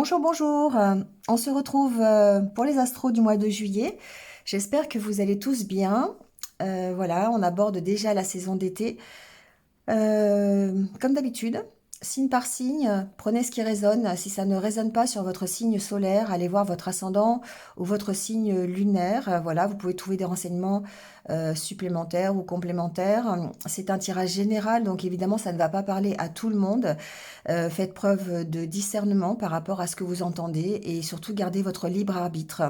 Bonjour, bonjour. On se retrouve pour les astros du mois de juillet. J'espère que vous allez tous bien. Voilà, on aborde déjà la saison d'été. Comme d'habitude, signe par signe, prenez ce qui résonne. Si ça ne résonne pas sur votre signe solaire, allez voir votre ascendant ou votre signe lunaire. Voilà, vous pouvez trouver des renseignements supplémentaires ou complémentaires. C'est un tirage général, donc évidemment, ça ne va pas parler à tout le monde. Faites preuve de discernement par rapport à ce que vous entendez et surtout gardez votre libre arbitre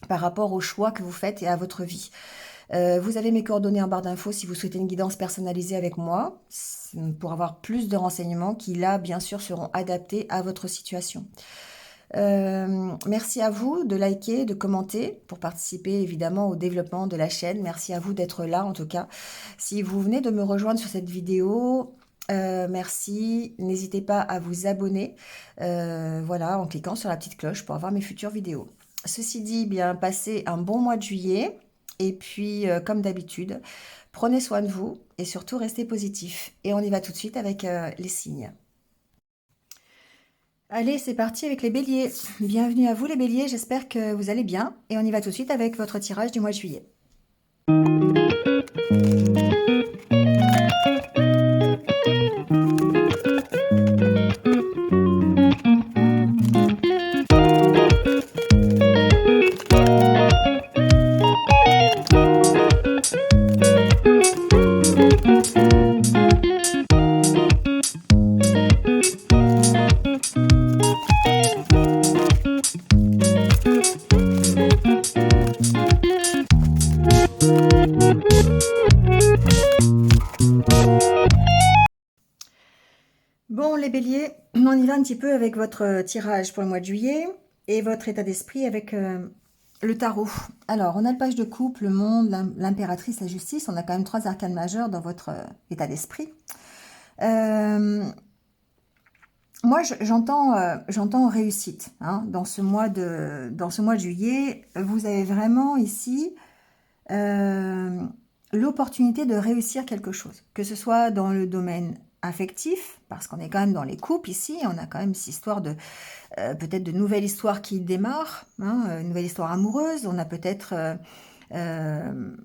par rapport aux choix que vous faites et à votre vie. Vous avez mes coordonnées en barre d'infos si vous souhaitez une guidance personnalisée avec moi pour avoir plus de renseignements qui là bien sûr seront adaptés à votre situation. Merci à vous de liker, de commenter pour participer évidemment au développement de la chaîne. Merci à vous d'être là en tout cas. Si vous venez de me rejoindre sur cette vidéo, merci. N'hésitez pas à vous abonner voilà, en cliquant sur la petite cloche pour avoir mes futures vidéos. Ceci dit, bien passez un bon mois de juillet. Et puis, comme d'habitude, prenez soin de vous et surtout restez positif. Et on y va tout de suite avec les signes. Allez, c'est parti avec les béliers. Bienvenue à vous les béliers, j'espère que vous allez bien. Et on y va tout de suite avec votre tirage du mois de juillet. Bon, les béliers, on y va un petit peu avec votre tirage pour le mois de juillet et votre état d'esprit avec le tarot. Alors, on a le page de coupe, le monde, l'impératrice, la justice. On a quand même 3 arcanes majeurs dans votre état d'esprit. Moi, j'entends réussite hein, dans ce mois de juillet. Vous avez vraiment ici l'opportunité de réussir quelque chose, que ce soit dans le domaine affectif, parce qu'on est quand même dans les couples ici, on a quand même cette histoire de peut-être de nouvelles histoires qui démarrent, hein, une nouvelle histoire amoureuse, on a peut-être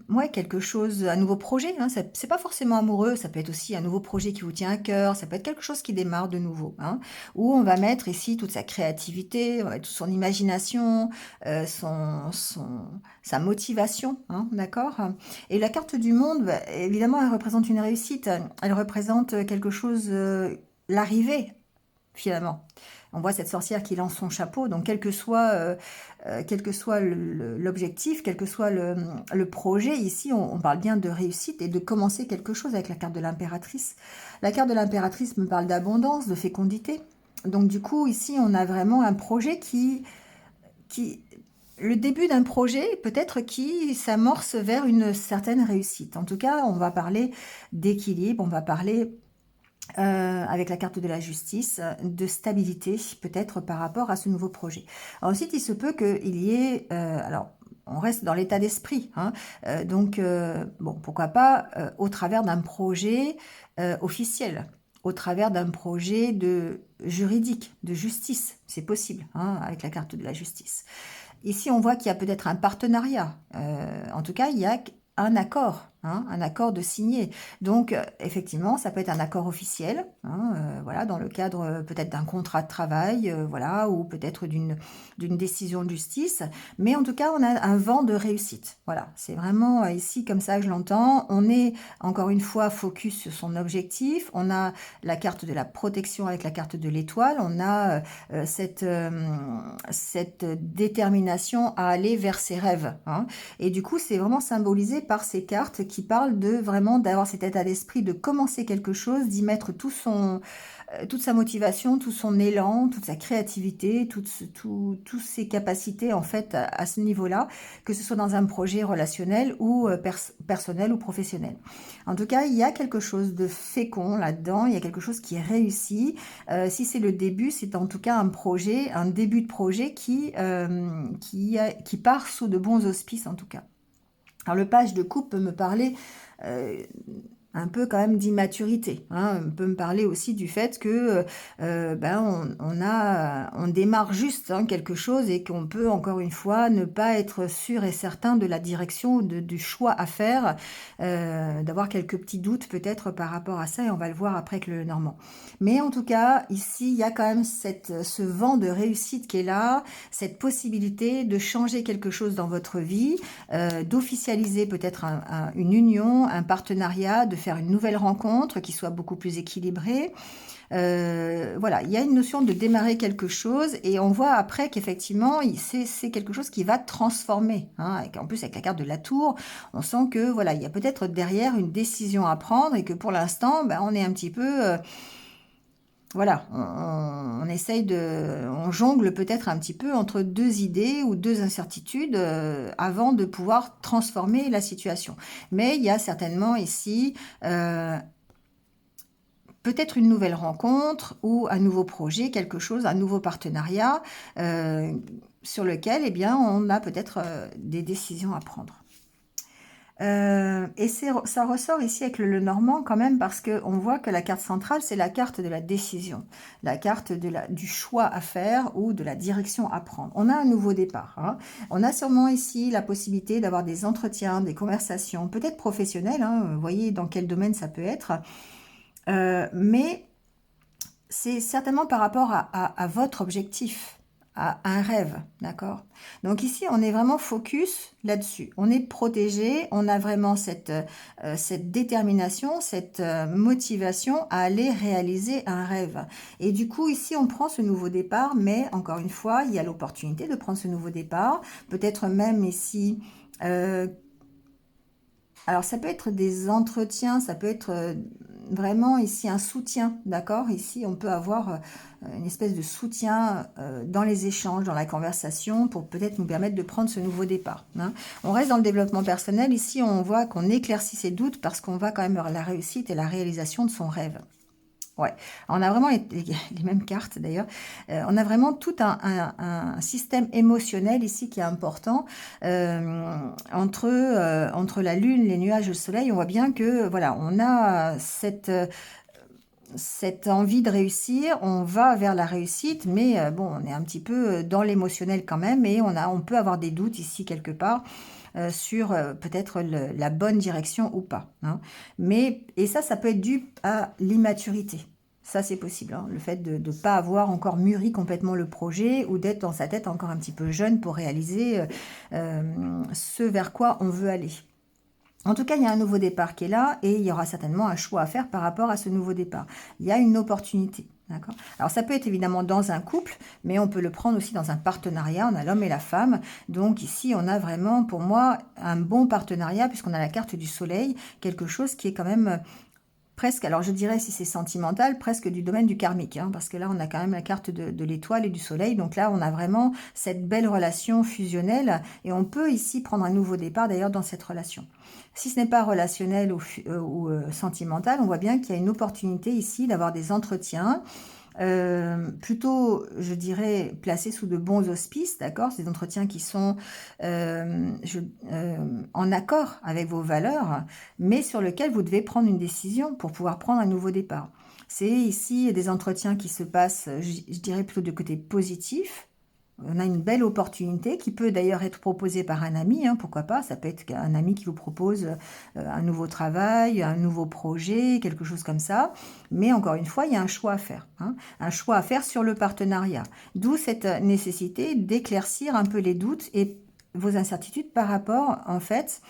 ouais, quelque chose, un nouveau projet, hein, c'est pas forcément amoureux, ça peut être aussi un nouveau projet qui vous tient à cœur, ça peut être quelque chose qui démarre de nouveau, hein, où on va mettre ici toute sa créativité, toute son imagination, sa motivation, hein, d'accord. Et la carte du monde, bah, évidemment, elle représente une réussite, elle représente quelque chose, l'arrivée, finalement. On voit cette sorcière qui lance son chapeau, donc quel que soit l'objectif, quel que soit le projet, ici on parle bien de réussite et de commencer quelque chose avec la carte de l'impératrice. La carte de l'impératrice me parle d'abondance, de fécondité. Donc du coup ici on a vraiment un projet qui le début d'un projet peut-être qui s'amorce vers une certaine réussite. En tout cas on va parler d'équilibre, on va parler avec la carte de la justice, de stabilité peut-être par rapport à ce nouveau projet. Ensuite, il se peut qu'il y ait, alors on reste dans l'état d'esprit, hein, donc bon, pourquoi pas au travers d'un projet officiel, au travers d'un projet de juridique, de justice, c'est possible, hein, avec la carte de la justice. Ici, on voit qu'il y a peut-être un partenariat. En tout cas, il y a un accord, hein, un accord de signé. Donc, effectivement, ça peut être un accord officiel, hein, voilà, dans le cadre peut-être d'un contrat de travail, voilà, ou peut-être d'une décision de justice. Mais en tout cas, on a un vent de réussite. Voilà, c'est vraiment ici comme ça que je l'entends. On est encore une fois focus sur son objectif. On a la carte de la protection avec la carte de l'étoile. On a cette détermination à aller vers ses rêves, hein. Et du coup, c'est vraiment symbolisé par ces cartes qui parlent de vraiment d'avoir cet état d'esprit de commencer quelque chose, d'y mettre toute sa motivation, tout son élan, toute sa créativité, toutes ses capacités en fait à ce niveau-là, que ce soit dans un projet relationnel ou personnel ou professionnel. En tout cas, il y a quelque chose de fécond là-dedans, il y a quelque chose qui est réussi. Si c'est le début, c'est en tout cas un projet, un début de projet qui part sous de bons auspices en tout cas. Alors le page de coupe peut me parler un peu quand même d'immaturité, hein. On peut me parler aussi du fait que on démarre juste, hein, quelque chose et qu'on peut encore une fois ne pas être sûr et certain de la direction ou du choix à faire, d'avoir quelques petits doutes peut-être par rapport à ça et on va le voir après avec le Normand. Mais en tout cas, ici, il y a quand même ce vent de réussite qui est là, cette possibilité de changer quelque chose dans votre vie, d'officialiser peut-être une union, un partenariat, de faire une nouvelle rencontre qui soit beaucoup plus équilibrée. Voilà, il y a une notion de démarrer quelque chose et on voit après qu'effectivement, c'est quelque chose qui va transformer, hein. En plus, avec la carte de la tour, on sent que voilà, il y a peut-être derrière une décision à prendre et que pour l'instant, on est un petit peu... voilà, on essaye on jongle peut-être un petit peu entre deux idées ou deux incertitudes avant de pouvoir transformer la situation. Mais il y a certainement ici peut-être une nouvelle rencontre ou un nouveau projet, quelque chose, un nouveau partenariat sur lequel, eh bien, on a peut-être des décisions à prendre. Et ça ressort ici avec le Normand quand même parce qu'on voit que la carte centrale, c'est la carte de la décision, la carte du choix à faire ou de la direction à prendre. On a un nouveau départ, hein. On a sûrement ici la possibilité d'avoir des entretiens, des conversations, peut-être professionnelles, hein, vous voyez dans quel domaine ça peut être, mais c'est certainement par rapport à votre objectif, à un rêve, d'accord? Donc ici, on est vraiment focus là-dessus. On est protégé, on a vraiment cette détermination, cette motivation à aller réaliser un rêve. Et du coup, ici, on prend ce nouveau départ, mais encore une fois, il y a l'opportunité de prendre ce nouveau départ. Peut-être même ici... alors, ça peut être des entretiens, ça peut être vraiment ici un soutien, d'accord? Ici, on peut avoir une espèce de soutien dans les échanges, dans la conversation, pour peut-être nous permettre de prendre ce nouveau départ, hein. On reste dans le développement personnel. Ici, on voit qu'on éclaircit ses doutes parce qu'on va quand même vers la réussite et la réalisation de son rêve. Ouais, on a vraiment les mêmes cartes d'ailleurs. On a vraiment tout un système émotionnel ici qui est important. Entre la lune, les nuages, le soleil, on voit bien que voilà, on a cette envie de réussir, on va vers la réussite, mais bon, on est un petit peu dans l'émotionnel quand même, et on peut avoir des doutes ici quelque part sur peut-être la bonne direction ou pas, hein. Et ça peut être dû à l'immaturité. Ça, c'est possible, hein, le fait de ne pas avoir encore mûri complètement le projet ou d'être dans sa tête encore un petit peu jeune pour réaliser ce vers quoi on veut aller. En tout cas, il y a un nouveau départ qui est là et il y aura certainement un choix à faire par rapport à ce nouveau départ. Il y a une opportunité. D'accord. Alors ça peut être évidemment dans un couple, mais on peut le prendre aussi dans un partenariat. On a l'homme et la femme. Donc ici, on a vraiment, pour moi, un bon partenariat puisqu'on a la carte du soleil, quelque chose qui est quand même presque, alors je dirais si c'est sentimental, presque du domaine du karmique, hein, parce que là on a quand même la carte de l'étoile et du soleil, donc là on a vraiment cette belle relation fusionnelle et on peut ici prendre un nouveau départ d'ailleurs dans cette relation. Si ce n'est pas relationnel ou sentimental, on voit bien qu'il y a une opportunité ici d'avoir des entretiens, plutôt, je dirais, placés sous de bons auspices, d'accord? Ces entretiens qui sont en accord avec vos valeurs, mais sur lesquels vous devez prendre une décision pour pouvoir prendre un nouveau départ. C'est ici des entretiens qui se passent, je dirais, plutôt de côté positif. On a une belle opportunité qui peut d'ailleurs être proposée par un ami, hein, pourquoi pas, ça peut être un ami qui vous propose un nouveau travail, un nouveau projet, quelque chose comme ça. Mais encore une fois, il y a un choix à faire, hein, un choix à faire sur le partenariat. D'où cette nécessité d'éclaircir un peu les doutes et vos incertitudes par rapport en fait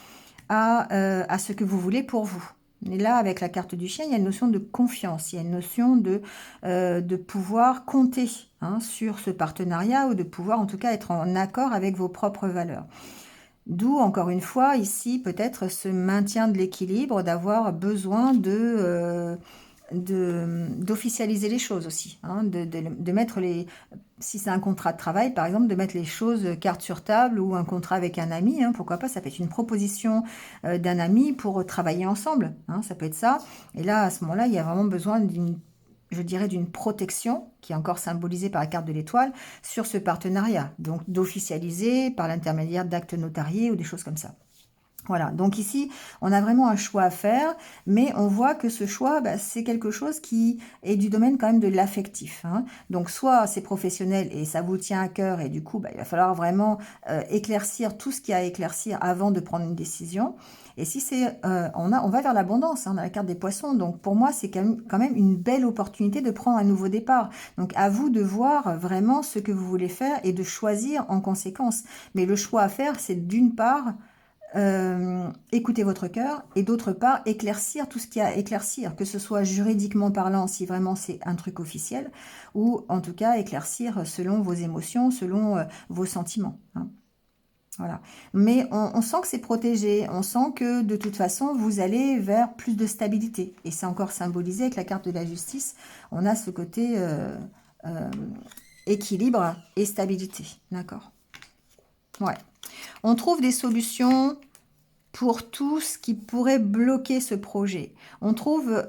à ce que vous voulez pour vous. Et là, avec la carte du chien, il y a une notion de confiance, il y a une notion de pouvoir compter, hein, sur ce partenariat ou de pouvoir en tout cas être en accord avec vos propres valeurs. D'où, encore une fois, ici, peut-être ce maintien de l'équilibre, d'avoir besoin d'officialiser les choses aussi, hein, de mettre si c'est un contrat de travail par exemple, de mettre les choses carte sur table ou un contrat avec un ami, hein, pourquoi pas, ça peut être une proposition d'un ami pour travailler ensemble, hein, ça peut être ça, et là à ce moment-là il y a vraiment besoin je dirais d'une protection qui est encore symbolisée par la carte de l'étoile sur ce partenariat, donc d'officialiser par l'intermédiaire d'actes notariés ou des choses comme ça. Voilà, donc ici, on a vraiment un choix à faire, mais on voit que ce choix, bah, c'est quelque chose qui est du domaine quand même de l'affectif, hein. Donc, soit c'est professionnel et ça vous tient à cœur et du coup, bah, il va falloir vraiment éclaircir tout ce qu'il y a à éclaircir avant de prendre une décision. Et si c'est, on va vers l'abondance, hein, on a la carte des poissons. Donc, pour moi, c'est quand même une belle opportunité de prendre un nouveau départ. Donc, à vous de voir vraiment ce que vous voulez faire et de choisir en conséquence. Mais le choix à faire, c'est d'une part écouter votre cœur et d'autre part éclaircir tout ce qu'il y a à éclaircir, que ce soit juridiquement parlant si vraiment c'est un truc officiel ou en tout cas éclaircir selon vos émotions, selon vos sentiments, hein. Voilà. Mais on sent que c'est protégé, on sent que de toute façon vous allez vers plus de stabilité et c'est encore symbolisé avec la carte de la justice. On a ce côté euh, équilibre et stabilité, d'accord? Ouais. On trouve des solutions pour tout ce qui pourrait bloquer ce projet. On trouve,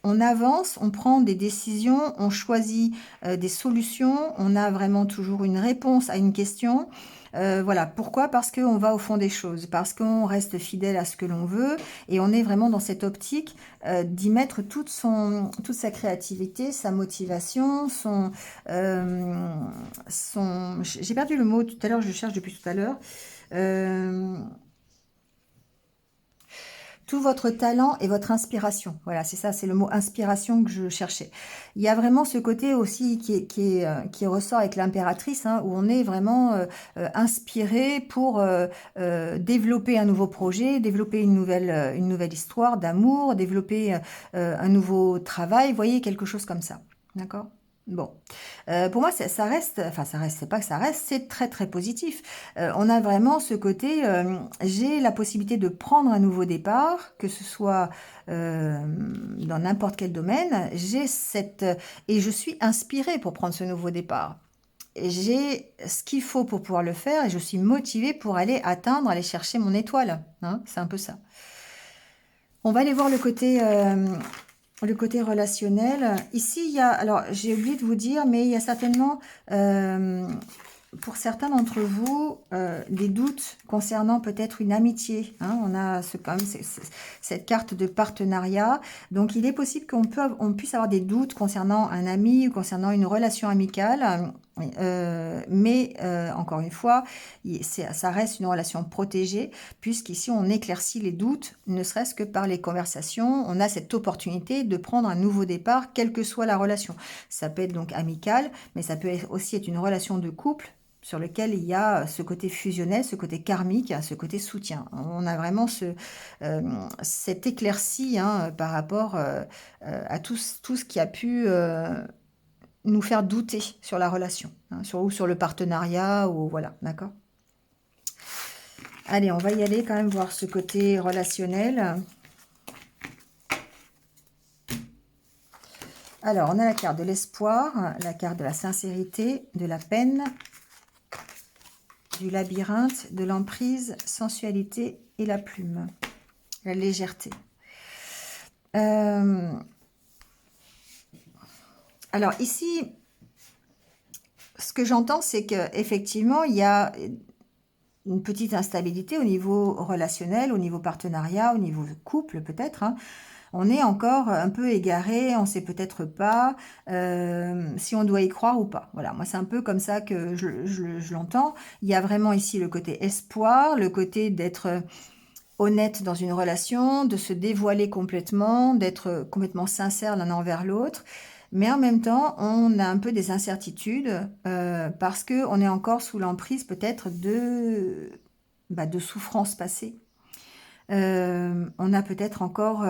on avance, on prend des décisions, on choisit des solutions, on a vraiment toujours une réponse à une question. Voilà, pourquoi? Parce qu'on va au fond des choses, parce qu'on reste fidèle à ce que l'on veut et on est vraiment dans cette optique d'y mettre toute sa créativité, sa motivation, j'ai perdu le mot tout à l'heure, je le cherche depuis tout à l'heure. Euh, tout votre talent et votre inspiration. Voilà, c'est ça, c'est le mot inspiration que je cherchais. Il y a vraiment ce côté aussi qui ressort avec l'impératrice, hein, où on est vraiment inspiré pour développer un nouveau projet, développer une nouvelle histoire d'amour, développer un nouveau travail, vous voyez, quelque chose comme ça. D'accord? Bon, pour moi, ça reste, enfin ça reste, c'est pas que ça reste, c'est très très positif. On a vraiment ce côté, j'ai la possibilité de prendre un nouveau départ, que ce soit dans n'importe quel domaine, et je suis inspirée pour prendre ce nouveau départ. J'ai ce qu'il faut pour pouvoir le faire et je suis motivée pour aller chercher mon étoile, hein, c'est un peu ça. On va aller voir le côté relationnel. Ici, il y a, alors j'ai oublié de vous dire, mais il y a certainement, pour certains d'entre vous, des doutes concernant peut-être une amitié, hein. On a quand même cette carte de partenariat. Donc, il est possible on puisse avoir des doutes concernant un ami ou concernant une relation amicale. Mais encore une fois, ça reste une relation protégée, puisqu'ici on éclaircit les doutes, ne serait-ce que par les conversations. On a cette opportunité de prendre un nouveau départ, quelle que soit la relation. Ça peut être donc amical, mais ça peut aussi être une relation de couple sur lequel il y a ce côté fusionnel, ce côté karmique, ce côté soutien. On a vraiment cette éclaircie, hein, par rapport à tout ce qui a pu nous faire douter sur la relation, hein, ou sur le partenariat, ou voilà, d'accord? Allez, on va y aller quand même voir ce côté relationnel. Alors, on a la carte de l'espoir, la carte de la sincérité, de la peine, du labyrinthe, de l'emprise, sensualité et la plume, la légèreté. Alors ici, ce que j'entends, c'est qu'effectivement, il y a une petite instabilité au niveau relationnel, au niveau partenariat, au niveau couple peut-être, hein. On est encore un peu égaré, on ne sait peut-être pas si on doit y croire ou pas. Voilà, moi c'est un peu comme ça que je l'entends. Il y a vraiment ici le côté espoir, le côté d'être honnête dans une relation, de se dévoiler complètement, d'être complètement sincère l'un envers l'autre. Mais en même temps, on a un peu des incertitudes parce qu'on est encore sous l'emprise peut-être de souffrances passées. On a peut-être encore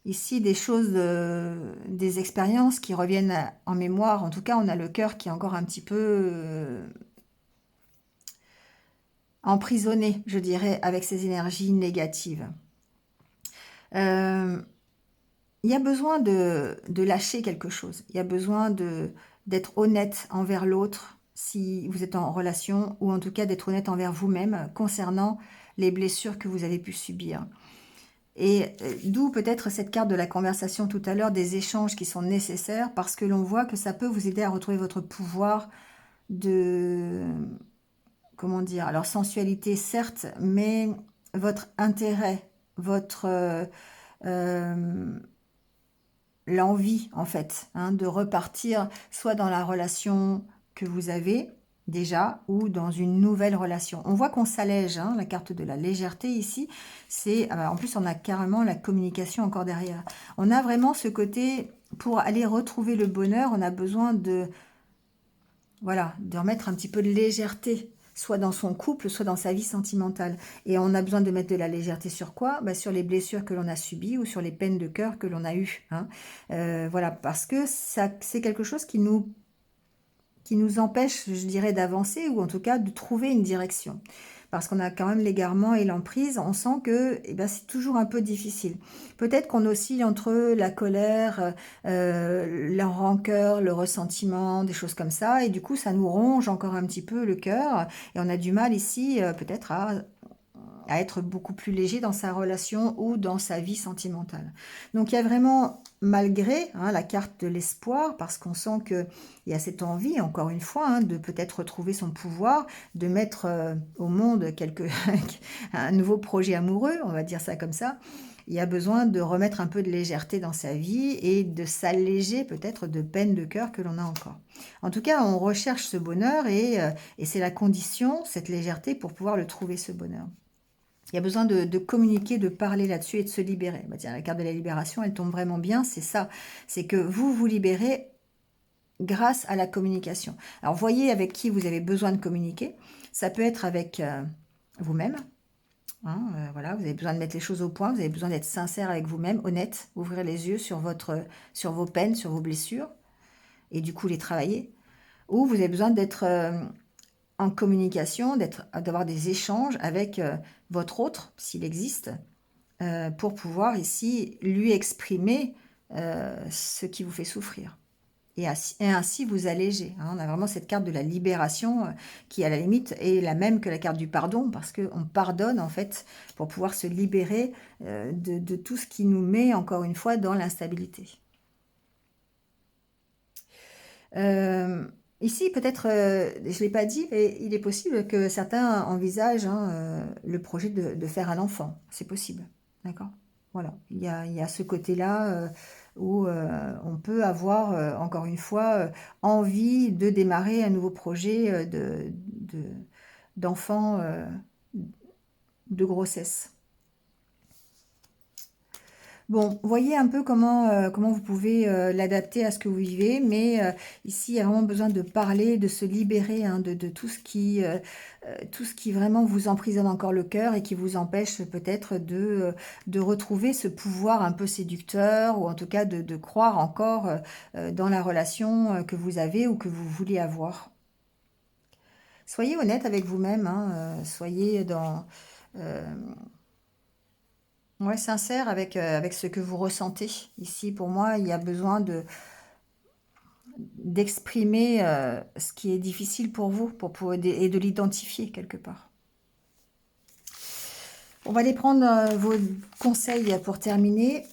ici des choses, des expériences qui reviennent en mémoire. En tout cas, on a le cœur qui est encore un petit peu emprisonné, je dirais, avec ces énergies négatives. Il y a besoin de lâcher quelque chose. Il y a besoin d'être honnête envers l'autre si vous êtes en relation, ou en tout cas d'être honnête envers vous-même concernant les blessures que vous avez pu subir. Et d'où peut-être cette carte de la conversation tout à l'heure, des échanges qui sont nécessaires, parce que l'on voit que ça peut vous aider à retrouver votre pouvoir de comment dire, alors sensualité certes, mais votre intérêt, votre l'envie en fait, hein, de repartir soit dans la relation que vous avez déjà ou dans une nouvelle relation. On voit qu'on s'allège, hein, la carte de la légèreté ici, c'est en plus on a carrément la communication encore derrière. On a vraiment ce côté, pour aller retrouver le bonheur, on a besoin de, voilà, de remettre un petit peu de légèreté, soit dans son couple, soit dans sa vie sentimentale. Et on a besoin de mettre de la légèreté sur quoi? Bah, sur les blessures que l'on a subies ou sur les peines de cœur que l'on a eues, hein. Voilà, parce que ça, c'est quelque chose qui nous empêche, je dirais, d'avancer ou en tout cas de trouver une direction. Parce qu'on a quand même l'égarement et l'emprise, on sent que c'est toujours un peu difficile. Peut-être qu'on oscille entre la colère, la rancœur, le ressentiment, des choses comme ça, et du coup ça nous ronge encore un petit peu le cœur, et on a du mal ici peut-être à être beaucoup plus léger dans sa relation ou dans sa vie sentimentale. Donc il y a vraiment, malgré la carte de l'espoir, parce qu'on sent qu'il y a cette envie, encore une fois, de peut-être retrouver son pouvoir, de mettre au monde un nouveau projet amoureux, on va dire ça comme ça. Il y a besoin de remettre un peu de légèreté dans sa vie et de s'alléger peut-être de peines de cœur que l'on a encore. En tout cas, on recherche ce bonheur et c'est la condition, cette légèreté, pour pouvoir le trouver, ce bonheur. Il y a besoin de communiquer, de parler là-dessus et de se libérer. Bah tiens, la carte de la libération, elle tombe vraiment bien, c'est ça. C'est que vous vous libérez grâce à la communication. Alors, voyez avec qui vous avez besoin de communiquer. Ça peut être avec vous-même. Voilà, vous avez besoin de mettre les choses au point, vous avez besoin d'être sincère avec vous-même, honnête, ouvrir les yeux sur vos peines, sur vos blessures, et du coup les travailler. Ou vous avez besoin d'être en communication, d'avoir des échanges avec votre autre, s'il existe, pour pouvoir ici lui exprimer ce qui vous fait souffrir. Et ainsi vous alléger. On a vraiment cette carte de la libération qui, à la limite, est la même que la carte du pardon, parce qu'on pardonne, en fait, pour pouvoir se libérer de tout ce qui nous met, encore une fois, dans l'instabilité. Ici, peut-être, je ne l'ai pas dit, mais il est possible que certains envisagent le projet de faire un enfant. C'est possible, d'accord? Voilà, il y a ce côté-là où on peut avoir, encore une fois, envie de démarrer un nouveau projet d'enfant, de grossesse. Bon, voyez un peu comment vous pouvez l'adapter à ce que vous vivez, mais ici, il y a vraiment besoin de parler, de se libérer de tout ce qui vraiment vous emprisonne encore le cœur et qui vous empêche peut-être de retrouver ce pouvoir un peu séducteur, ou en tout cas de croire encore dans la relation que vous avez ou que vous voulez avoir. Soyez honnête avec vous-même, soyez dans... ouais, sincère avec ce que vous ressentez. Ici, pour moi, il y a besoin d'exprimer ce qui est difficile pour vous et de l'identifier quelque part. On va aller prendre vos conseils pour terminer.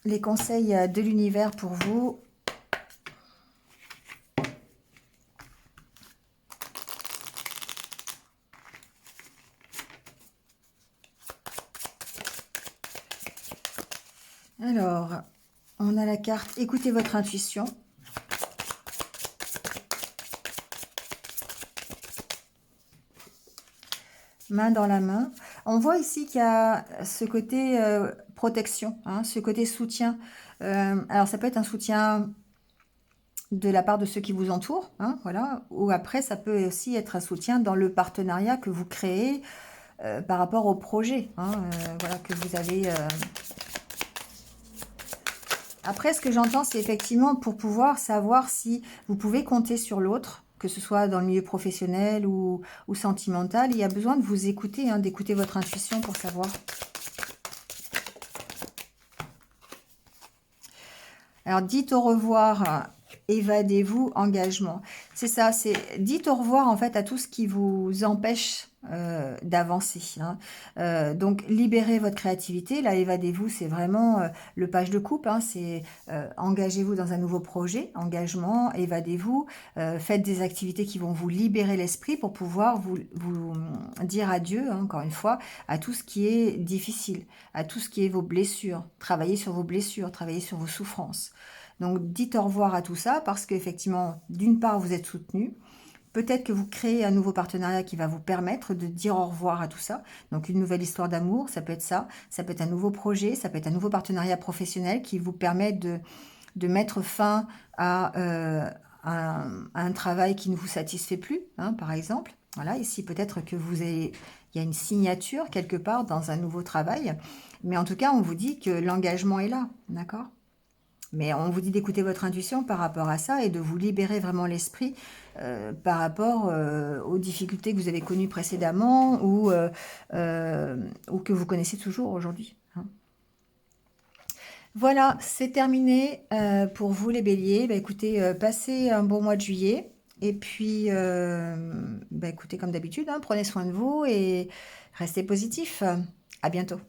Les conseils de l'univers pour vous. Alors, on a la carte « Écoutez votre intuition ». Main dans la main. On voit ici qu'il y a ce côté protection, ce côté soutien. Alors, ça peut être un soutien de la part de ceux qui vous entourent, voilà. Ou après, ça peut aussi être un soutien dans le partenariat que vous créez par rapport au projet, voilà, que vous avez... Après, ce que j'entends, c'est effectivement pour pouvoir savoir si vous pouvez compter sur l'autre, que ce soit dans le milieu professionnel ou sentimental. Il y a besoin de vous écouter, d'écouter votre intuition pour savoir. Alors, dites au revoir, évadez-vous, engagement. C'est ça, c'est dites au revoir en fait à tout ce qui vous empêche d'avancer, hein. Donc libérez votre créativité. Là, évadez-vous, c'est vraiment le page de coupe, hein, c'est engagez-vous dans un nouveau projet, engagement, évadez-vous, faites des activités qui vont vous libérer l'esprit pour pouvoir vous dire adieu, hein, encore une fois, à tout ce qui est difficile, à tout ce qui est vos blessures. Travaillez sur vos blessures, travaillez sur vos souffrances. Donc dites au revoir à tout ça parce qu'effectivement, d'une part, vous êtes soutenu. Peut-être que vous créez un nouveau partenariat qui va vous permettre de dire au revoir à tout ça. Donc une nouvelle histoire d'amour, ça peut être ça. Ça peut être un nouveau projet, ça peut être un nouveau partenariat professionnel qui vous permet de mettre fin à un travail qui ne vous satisfait plus, hein, par exemple. Voilà, ici peut-être que il y a une signature quelque part dans un nouveau travail. Mais en tout cas, on vous dit que l'engagement est là, d'accord? Mais on vous dit d'écouter votre intuition par rapport à ça et de vous libérer vraiment l'esprit par rapport aux difficultés que vous avez connues précédemment ou que vous connaissez toujours aujourd'hui, hein. Voilà, c'est terminé pour vous les béliers. Bah, écoutez, passez un bon mois de juillet. Et puis, bah, écoutez, comme d'habitude, hein, prenez soin de vous et restez positifs. À bientôt.